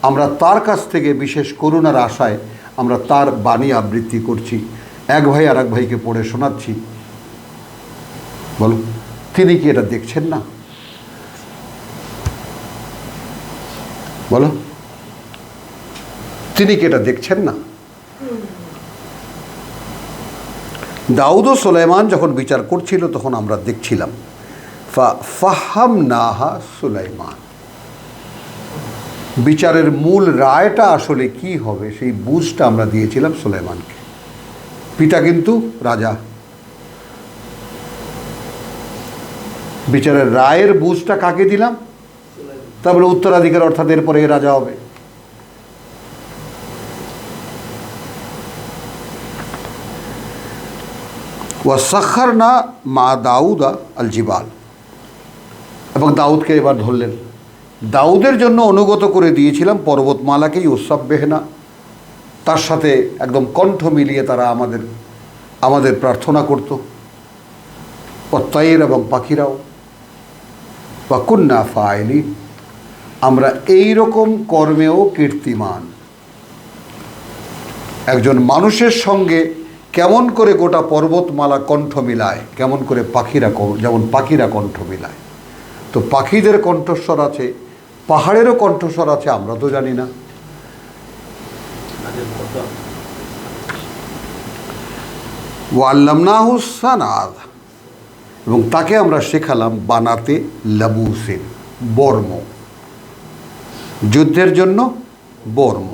Speaker 1: আমরা তার কাছ থেকে বিশেষ করুণার আশায় আমরা তার বাণী আবৃত্তি করছি, এক ভাই আর এক ভাইকে পড়ে শোনাচ্ছি। বলো, তিনি কি এটা দেখছেন না? বলো, তিনি কি এটা দেখছেন না? দাউদ ও সুলাইমান যখন বিচার করছিল তখন আমরা দেখছিলাম। ফাহামনাহা সুলাইমান, বিচারের মূল রায়টা আসলে কি হবে সেই বুঝটা আমরা দিয়েছিলাম সুলাইমানকে। পিতা কিন্তু রাজা, বিচারের রায়ের বুঝটা কাকে দিলাম? তারপরে উত্তরাধিকার, অর্থাৎ এরপরে রাজা হবে। ওয়াসাখারনা মা দাউদা আল জিবাল, এবং দাউদকে এবার ধরলেন। দাউদের জন্য অনুগত করে দিয়েছিলাম পর্বতমালাকেই, উসাব্বেহনা, তার সাথে একদম কণ্ঠ মিলিয়ে তারা আমাদের প্রার্থনা করত। অত্যায়ের, এবং পাখিরাও। বা কুন্না ফাইলি, আমরা এই রকম কর্মেও কীর্তিমান। একজন মানুষের সঙ্গে কেমন করে গোটা পর্বতমালা কণ্ঠ মিলায়, কেমন করে যেমন পাখিরা কণ্ঠ মিলায়, তো পাখিদের কণ্ঠস্বর আছে, পাহাড়েরও কণ্ঠস্বর আছে, আমরা তো জানি না। ওয়াল্লামনাহু সানাদ, এবং তাকে আমরা শেখালাম বানাতে লাবুসিন, বর্ম, যুদ্ধের জন্য বর্ম,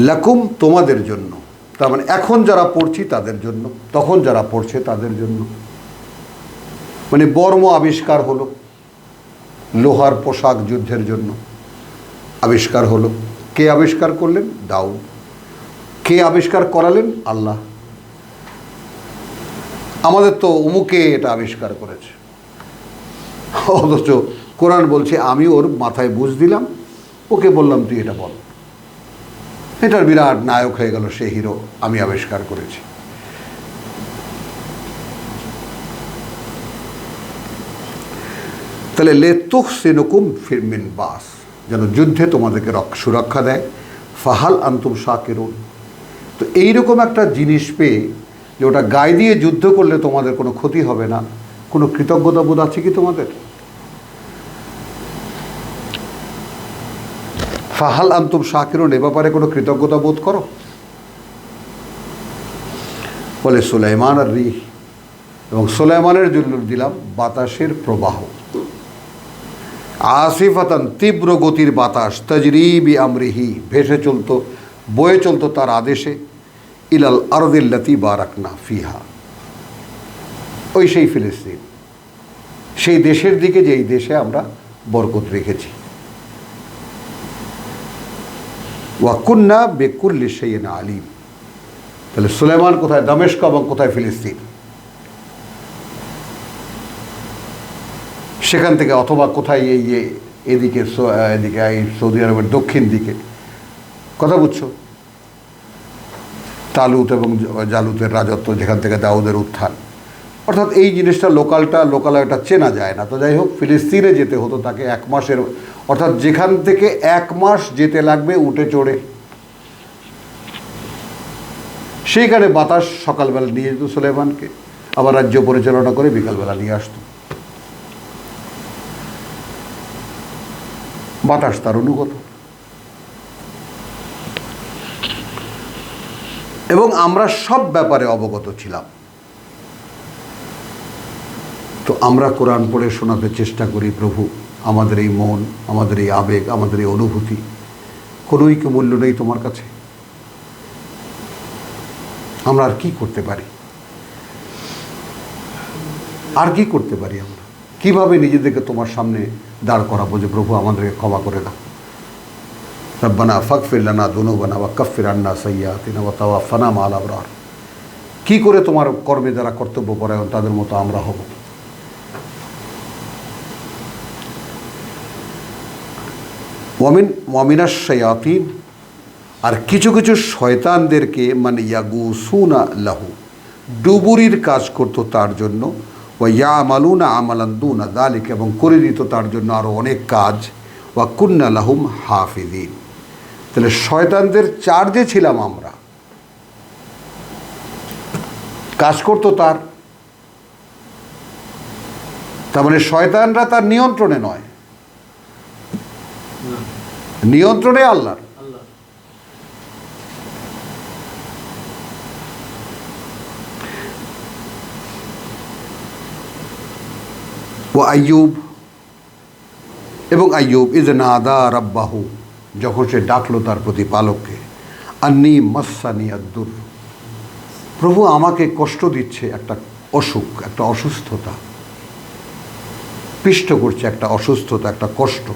Speaker 1: লাকুম, তোমাদের জন্য। তার মানে এখন যারা পড়ছি তাদের জন্য, তখন যারা পড়ছে তাদের জন্য। মানে বর্ম আবিষ্কার হলো, লোহার পোশাক যুদ্ধের জন্য আবিষ্কার হলো। কে আবিষ্কার করলেন? দাউদ। কে আবিষ্কার করালেন? আল্লাহ। আমাদের তো অমুকে এটা আবিষ্কার করেছে, অথচ কোরআন বলছে আমি ওর মাথায় বুঝ দিলাম, ওকে বললাম তুই এটা বল। এটার বিরাট নায়ক হয়ে গেল সে হিরো, আমি আবিষ্কার করেছি। তাহলে লিতুহসিনুকুম মিন বাস, যেন যুদ্ধে তোমাদেরকে সুরক্ষা দেয়। ফাহাল আনতুম শাকিরুন, তো এইরকম একটা জিনিস পেয়ে যে ওটা গায়ে দিয়ে যুদ্ধ করলে তোমাদের কোনো ক্ষতি হবে না, কোনো কৃতজ্ঞতা বোধ আছে কি তোমাদের? ফাহাল আনতুম শাকিরুন, এ ব্যাপারে কোনো কৃতজ্ঞতা বোধ করো? বলে সুলাইমান আর রিহ, এবং সুলাইমানের জন্য দিলাম বাতাসের প্রবাহ। আসিফাতান, তীব্র গতির বাতাস, তাজরিবি আমরিহি, ভেসে চলতো, বয়ে চলতো তার আদেশে। ইলাল আরদিল্লাতি বারাকনা ফিহা, ওই সেই ফিলিস্তিন, সেই দেশের দিকে যেই দেশে আমরা বরকত রেখেছি। ওয়া কুন্না বিকুল্লি শাইইন আলিম। তাহলে সুলাইমান কোথায়? দামেস্ক এবং কোথায়? ফিলিস্তিন। সেখান থেকে অথবা কোথায়? এদিকে এই সৌদি আরবের দক্ষিণ দিকে। কথা বুঝছো? তালুত এবং জালুতের রাজত্ব, যেখান থেকে দাউদের উত্থান। অর্থাৎ এই জিনিসটা লোকালয়টা চেনা যায় না। তো যাই হোক, ফিলিস্তিনে যেতে হতো তাকে 1 মাসের, অর্থাৎ যেখান থেকে 1 মাস যেতে লাগবে উঠে চড়ে। সেইখানে বাতাস সকালবেলা নিয়ে যেত সুলাইমানকে, আবার রাজ্য পরিচালনা করে বিকালবেলা নিয়ে আসতো। বাতাস তার অনুগত। এবং আমরা সব ব্যাপারে অবগত ছিলাম। তো আমরা কোরআন পড়ে শোনাতে চেষ্টা করি, প্রভু আমাদের এই মন, আমাদের এই আবেগ, আমাদের এই অনুভূতি, কোনোই কি মূল্য নেই তোমার কাছে? আমরা আর কি করতে পারি? আর কি করতে পারি আমরা? কিভাবে নিজেদেরকে তোমার সামনে দাঁড় করাবো যে প্রভু আমাদেরকে ক্ষমা করে দাও? রব্বানা ফাগফির লানা যুনুবানা ওয়া কাফির আন্না সাইয়্যাতিনা ওয়া তাওয়াফানা মা'আল আবরার। কি করে তোমার কর্মে যারা কর্তব্যপরায়ণ তাদের মতো আমরা হব? ওয়ামিনাশ শায়াতিন, আর কিছু কিছু শয়তানদেরকে মানে ইয়াগুসুনা লাহু, ডুবুরির কাজ করতো তার জন্য, ওয়া ইয়ামালুনা আমালান দুনা যালিক, এবং করে দিত তার জন্য আরও অনেক কাজ। ওয়া কুন্না লাহুম হাফিজিন। তাহলে শয়তানদের চার্জে ছিলাম আমরা, কাজ করতো তার। তার মানে শয়তানরা তার নিয়ন্ত্রণে নয়, নিয়ন্ত্রণে আল্লাহর। ও আইয়ুব, এবং আইয়ুব ইজ নাদা রাব্বাহু, যখন সে ডাকলো তার প্রতিপালককে, আন্নি মাসানি আদ-দুর, প্রভু আমাকে কষ্ট দিচ্ছে একটা অসুখ, একটা অসুস্থতা, পিষ্ট করছে একটা অসুস্থতা, একটা কষ্ট।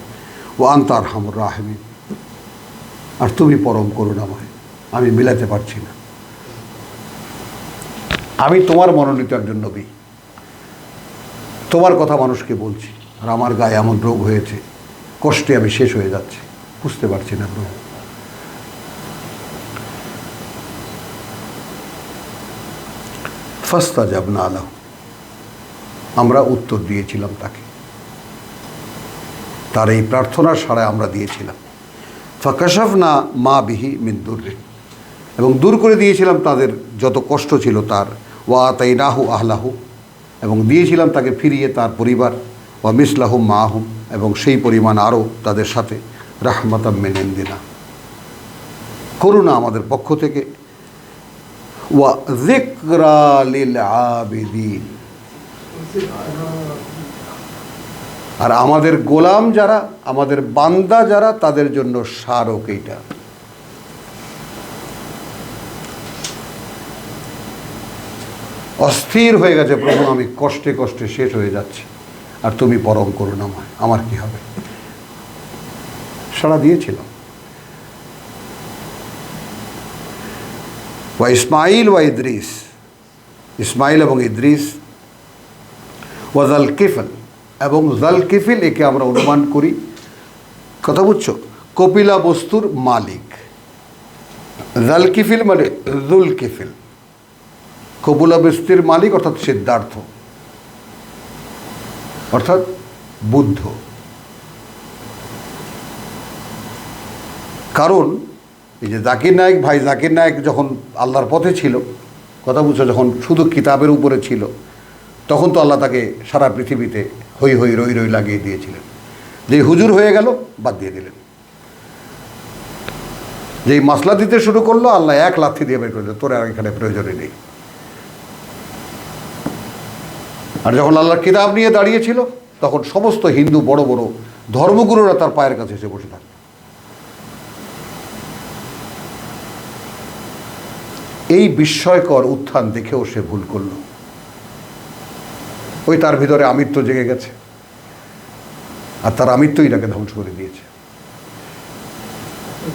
Speaker 1: ও আনতা আরহামুর রাহিমিন, আর তুমি পরম করুণাময়, আমি মিলাতে পারছি না। আমি তোমার মনোনীত একজন নবী, তোমার কথা মানুষকে বলছি, আর আমার গায়ে এমন রোগ হয়েছে, কষ্টে আমি শেষ হয়ে যাচ্ছি, বুঝতে পারছি না প্রভু। ফাস্তাজাবনা লাহু, আমরা উত্তর দিয়েছিলাম তাকে, তার এই প্রার্থনার সাড়ায় আমরা দিয়েছিলাম। ফাকাশাফনা মা বিহি মিন দুররিন, এবং দূর করে দিয়েছিলাম তাদের যত কষ্ট ছিল তার। ওয়া আতাইনাহু আহলাহু, এবং দিয়েছিলাম তাকে ফিরিয়ে তার পরিবার। ওয়া মিসলাহুম মাহুম, এবং সেই পরিমাণ আরও তাদের সাথে। রাহমাতাম মিন ইনদিনা, করুণা আমাদের পক্ষ থেকে। ওয়া যিকরা লিল আবিদিন, আর আমাদের গোলাম যারা, আমাদের বান্দা যারা, তাদের জন্য স্মারক এইটা। অস্থির হয়ে গেছে প্রভু, আমি কষ্টে কষ্টে শেষ হয়ে যাচ্ছি, আর তুমি পরম করুণাময়, আমার কি হবে? সাড়া দিয়েছিলাম। ওয়া ইসমাইল ওয়া ইদ্রিস, ইসমাইল এবং ইদ্রিস। ওয়া যালকিফল, এবং জালকিফিল, একে আমরা অনুমান করি, কথা বুঝছো, কপিলা বস্তুর মালিক। জালকিফিল মানে জুলকিফিল, কপিলা বস্তুর মালিক অর্থাৎ সিদ্ধার্থ, অর্থাৎ বুদ্ধ। কারণ এই যে জাকির নায়েক, ভাই জাকির নায়েক যখন আল্লাহর পথে ছিল, কথা বুঝছো, যখন শুধু কিতাবের উপরে ছিল, তখন তো আল্লাহ তাকে সারা পৃথিবীতে হই হই রই রই লাগিয়ে দিয়েছিলেন। যেই হুজুর হয়ে গেল, বাদ দিয়ে দিলেন। যেই মাসলা দিতে শুরু করলো, আল্লাহ 1 লাথি দিয়ে বের করে দিল, তোর আর এখানে প্রয়োজনই নেই। আর যখন আল্লাহর কিতাব নিয়ে দাঁড়িয়েছিল, তখন সমস্ত হিন্দু বড় বড় ধর্মগুরুরা তার পায়ের কাছে এসে বসে থাকত। এই বিস্ময়কর উত্থান দেখেও সে ভুল করল। ওই তার ভিতরে আমিত্ব জেগে গেছে, আর তার আমিত্বই তাকে ধ্বংস করে দিয়েছে।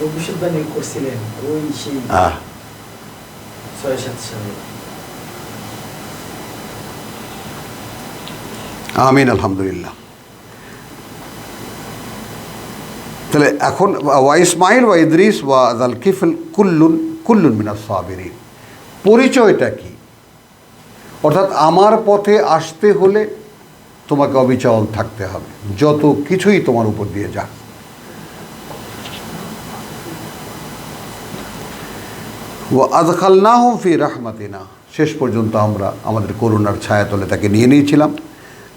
Speaker 2: ভবিষ্যৎবাণী করছিলেন ওই সেই 6-7 সালে।
Speaker 1: আমিন, আলহামদুলিল্লাহ। তাহলে এখন ওয়া ইসমাইল ওয়া ইদ্রিস ওয়া যাল কিফল কুল্লুন মিনাস সাবিরিন, পরিচয়টা কি? অর্থাৎ আমার পথে আসতে হলে তোমাকে অবিচল থাকতে হবে, যত কিছুই তোমার উপর দিয়ে যাক। ওয়া আদখালনাহুম ফি রাহমাতিনা, শেষ পর্যন্ত আমরা আমাদের করুণার ছায়াতলে তাকে নিয়ে নিয়েছিলাম,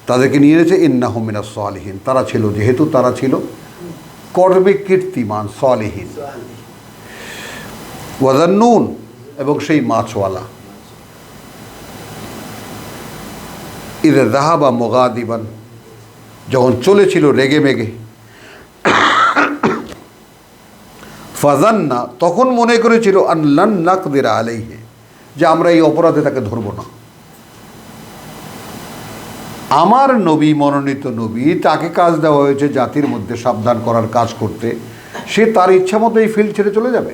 Speaker 1: তাদেরকে নিয়ে নিয়েছে ইন্নাহুম মিনাস সালিহিন, তারা ছিল, যেহেতু তারা ছিল কর্মে কীর্তিমান সালিহিন। ওয়া যান্নুন, এবং সেই মাছওয়ালা, ইযা যাহাবা মুগাদিবান, যখন চলেছিল রেগে মেগে, ফাজান্না, তখন মনে করেছিল আন লান নাকদির আলাইহি, যে আমরা এই অপরাধে তাকে ধরব না। আমার নবী, মনোনীত নবী, তাকে কাজ দেওয়া হয়েছে জাতির মধ্যে সাবধান করার কাজ করতে, সে তার ইচ্ছা মতো এই ফিল্ড ছেড়ে চলে যাবে?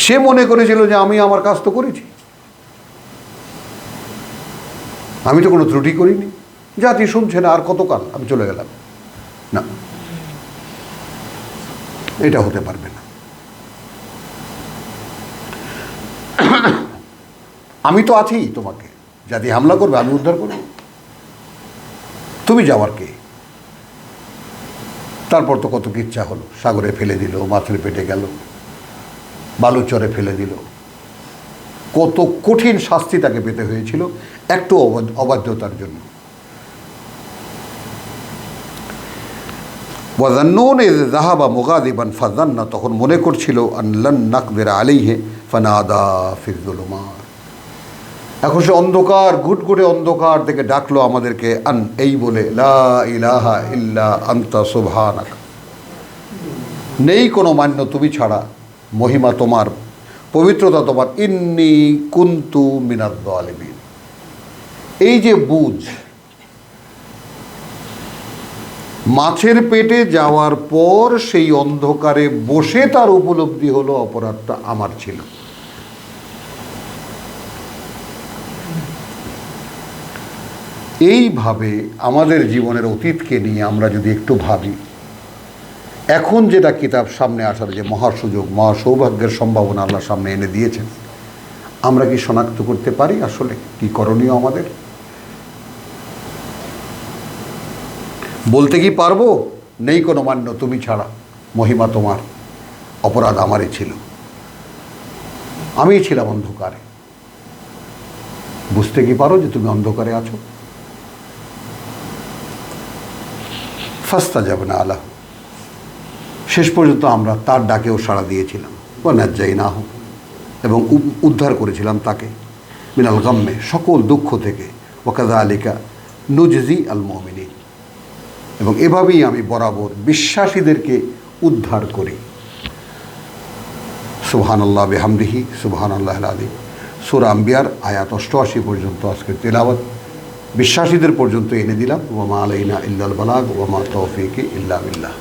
Speaker 1: সে মনে করেছিল যে আমি আমার কাজ তো করেছি, আমি তো কোনো ত্রুটি করিনি, জাতি শুনছে না, আর কতকাল, আমি চলে গেলাম। না, এটা হতে পারবে না। আমি তো আছি, তোমাকে জাতি হামলা করবে, আমি উদ্ধার করব, তুমি যাওয়ার কে? তারপর তো কত কিচ্ছা হলো, সাগরে ফেলে দিল, মাছের পেটে গেল, বালুচরে ফেলে দিল, কত কঠিন শাস্তি তাকে পেতে হয়েছিল একটু অবাধ্যতার জন্য। ওয়াজান্নুন ইয যাহাবা মুগাদিবান ফাযান্না, তখন মনে করছিল আন লান নাকদির আলাইহি ফানাদা ফিয যুলুমাত, এখন সে অন্ধকার, ঘুটঘুটে অন্ধকার থেকে ডাকলো আমাদেরকে, আন, এই বলে, লা ইলাহা ইল্লা আনতা সুবহানাকা, নেই কোনো মান্য তুমি ছাড়া, মহিমা তোমার, পবিত্রতা তোমার, ইন্নী কুনতু মিনাজ জালিমিন। এই যে বুঝ, মাছের পেটে যাওয়ার পর সেই অন্ধকারে বসে তার উপলব্ধি হলো অপরাধটা আমার ছিল। এইভাবে আমাদের জীবনের অতীতকে নিয়ে আমরা যদি একটু ভাবি, এখন যেটা কিতাব সামনে আসার যে মহাসুযোগ, মহাসৌভাগ্যের সম্ভাবনা আল্লাহ সামনে এনে দিয়েছেন, আমরা কি শনাক্ত করতে পারি আসলে কি করণীয় আমাদের? বলতে কি পারবো, নেই কোনো মান্য তুমি ছাড়া, মহিমা তোমার, অপরাধ আমারই ছিল, আমিই ছিলাম অন্ধকারে? বুঝতে কি পারো যে তুমি অন্ধকারে আছো? ফাস্তাজাবনা লাহু, শেষ পর্যন্ত আমরা তার ডাকেও সাড়া দিয়েছিলাম, ওয়া নাজ্জাইনাহু, এবং উদ্ধার করেছিলাম তাকে, মিনাল গাম্মে, সকল দুঃখ থেকে, ওয়া কাযালিকা নুজজি আল মুমিনিন, এবং এভাবেই আমি বরাবর বিশ্বাসীদেরকে উদ্ধার করি। সুবহানাল্লাহ বিহামদিহি সুবহানাল্লাহিল আযীম। সূরা আম্বিয়ার আয়াত 88 পর্যন্ত আজকের তেলাওয়াত বিশ্বাসীদের পর্যন্ত এনে দিলাম। ওয়া মা আলাইনা ইল্লাল বালাগ ওয়া মা তাওফীকি ইল্লা বিল্লাহ।